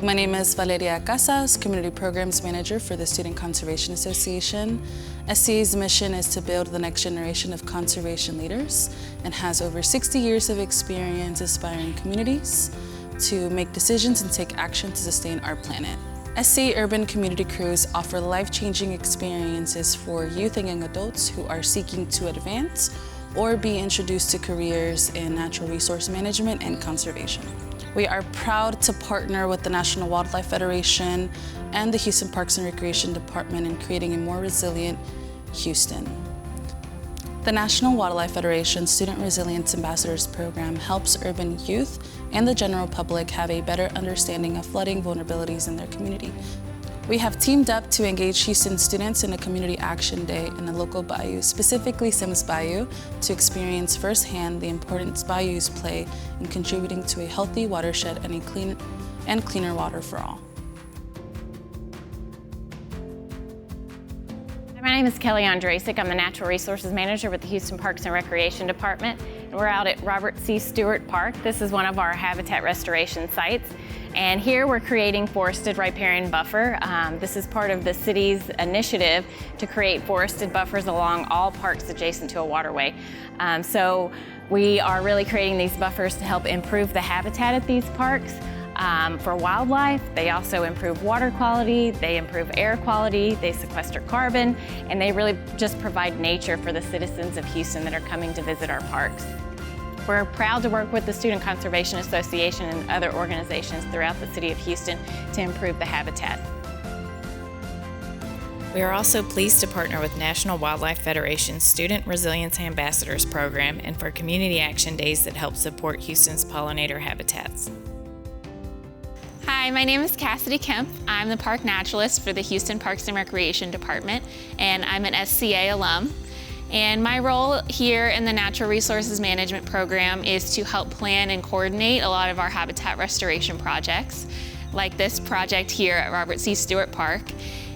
My name is Valeria Casas, Community Programs Manager for the Student Conservation Association. SCA's mission is to build the next generation of conservation leaders and has over 60 years of experience inspiring communities to make decisions and take action to sustain our planet. SCA Urban Community Crews offer life-changing experiences for youth and young adults who are seeking to advance or be introduced to careers in natural resource management and conservation. We are proud to partner with the National Wildlife Federation and the Houston Parks and Recreation Department in creating a more resilient Houston. The National Wildlife Federation Student Resilience Ambassadors Program helps urban youth and the general public have a better understanding of flooding vulnerabilities in their community. We have teamed up to engage Houston students in a community action day in a local bayou, specifically Sims Bayou, to experience firsthand the importance bayous play in contributing to a healthy watershed and cleaner water for all. My name is Kelly Andrasic. I'm the Natural Resources Manager with the Houston Parks and Recreation Department. We're out at Robert C. Stewart Park. This is one of our habitat restoration sites. And here we're creating forested riparian buffer. This is part of the city's initiative to create forested buffers along all parks adjacent to a waterway. So we are really creating these buffers to help improve the habitat at these parks. For wildlife, they also improve water quality, they improve air quality, they sequester carbon, and they really just provide nature for the citizens of Houston that are coming to visit our parks. We're proud to work with the Student Conservation Association and other organizations throughout the city of Houston to improve the habitat. We are also pleased to partner with National Wildlife Federation's Student Resilience Ambassadors Program and for community action days that help support Houston's pollinator habitats. Hi, my name is Cassidy Kemp. I'm the park naturalist for the Houston Parks and Recreation Department, and I'm an SCA alum. And my role here in the Natural Resources Management Program is to help plan and coordinate a lot of our habitat restoration projects, like this project here at Robert C. Stewart Park.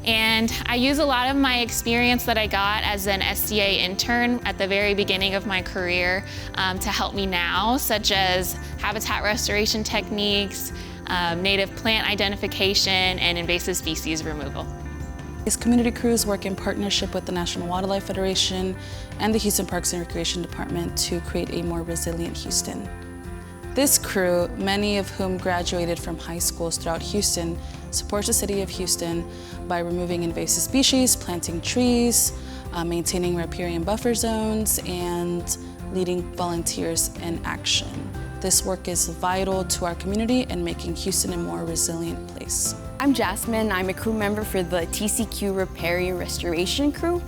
And I use a lot of my experience that I got as an SCA intern at the very beginning of my career to help me now, such as habitat restoration techniques, native plant identification, and invasive species removal. These community crews work in partnership with the National Wildlife Federation and the Houston Parks and Recreation Department to create a more resilient Houston. This crew, many of whom graduated from high schools throughout Houston, supports the city of Houston by removing invasive species, planting trees, maintaining riparian buffer zones, and leading volunteers in action. This work is vital to our community and making Houston a more resilient place. I'm Jasmine. I'm a crew member for the TCQ Riparian Restoration Crew.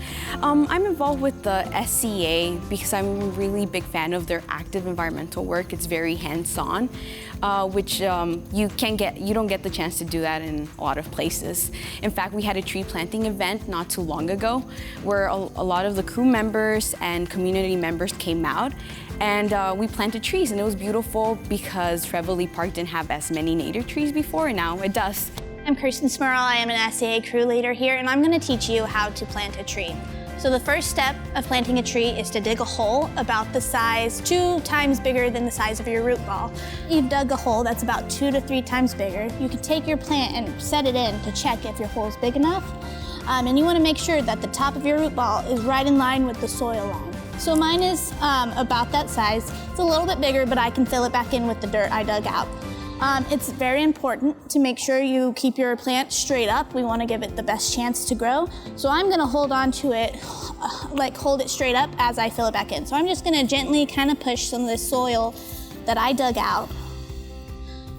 I'm involved with the SCA because I'm a really big fan of their active environmental work. It's very hands-on, which you don't get the chance to do that in a lot of places. In fact, we had a tree planting event not too long ago where a lot of the crew members and community members came out, and we planted trees, and it was beautiful because Trevally Park didn't have as many native trees before, and now it does. I'm Kirsten Smurl. I am an SCA crew leader here, and I'm going to teach you how to plant a tree. So the first step of planting a tree is to dig a hole about the size 2 times bigger than the size of your root ball. You've dug a hole that's about 2 to 3 times bigger. You can take your plant and set it in to check if your hole is big enough. And you want to make sure that the top of your root ball is right in line with the soil line. So mine is about that size. It's a little bit bigger, but I can fill it back in with the dirt I dug out. It's very important to make sure you keep your plant straight up. We want to give it the best chance to grow. So I'm going to hold on to it, hold it straight up as I fill it back in. So I'm just going to gently kind of push some of the soil that I dug out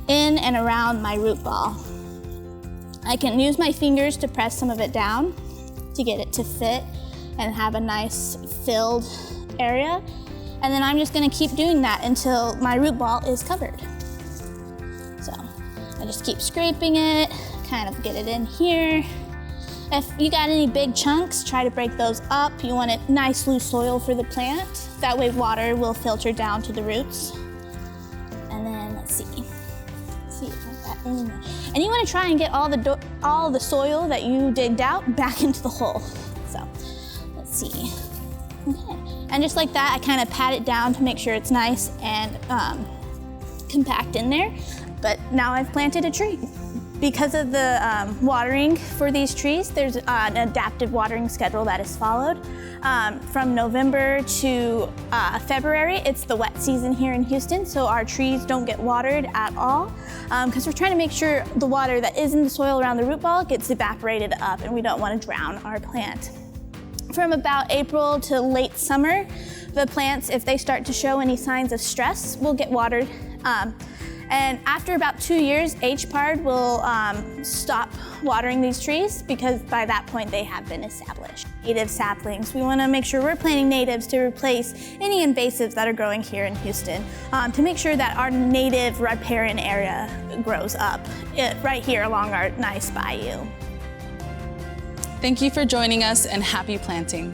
in and around my root ball. I can use my fingers to press some of it down to get it to fit and have a nice filled area. And then I'm just going to keep doing that until my root ball is covered. So I just keep scraping it, kind of get it in here. If you got any big chunks, try to break those up. You want it nice loose soil for the plant. That way water will filter down to the roots. And then let's see if I got in there. And you want to try and get all the soil that you digged out back into the hole. So let's see. Okay. And just like that, I kind of pat it down to make sure it's nice and compact in there. But now I've planted a tree. Because of the watering for these trees, there's an adaptive watering schedule that is followed. From November to February, it's the wet season here in Houston, so our trees don't get watered at all, because we're trying to make sure the water that is in the soil around the root ball gets evaporated up, and we don't want to drown our plant. From about April to late summer, the plants, if they start to show any signs of stress, will get watered. And after about 2 years, HPARD will stop watering these trees because by that point they have been established. Native saplings, we want to make sure we're planting natives to replace any invasives that are growing here in Houston, to make sure that our native riparian area grows up right here along our nice bayou. Thank you for joining us and happy planting.